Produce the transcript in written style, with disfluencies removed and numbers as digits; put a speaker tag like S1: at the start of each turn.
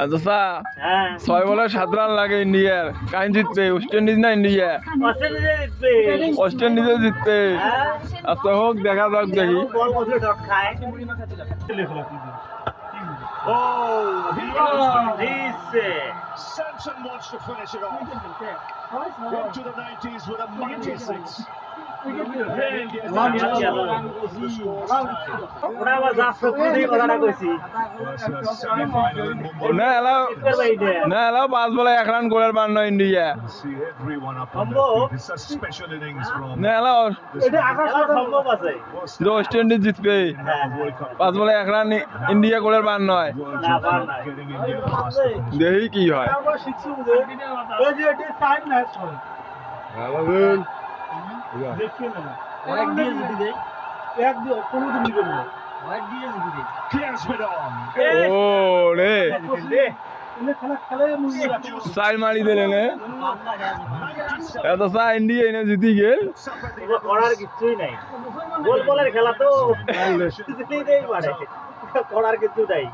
S1: আচ্ছা 6 বলে 7 রান লাগে ইন্ডিয়ার কাইন জিতবে ওয়েস্ট ইন্ডিজ না ইন্ডিয়া ওয়েস্ট ইন্ডিজে জিতবে আচ্ছা হোক দেখা যাক দেখি
S2: Samson wants to finish it off. Into the 90s with a mighty six.
S1: না 5 বলে 1 রান গোলের বার নয় ইন্ডিয়া না ওয়েস্ট ইন্ডিজ জিতবে 5 বলে 1 রান ইন্ডিয়া গোলের বার নয় দেখি কি হয় সাইড মারি দিলেন এত সা ইন্ডিয়া এনে জিতি গেল
S3: করার কিছুই নাই গোল বলের খেলা তো জিতেই পারে করার কিছু নাই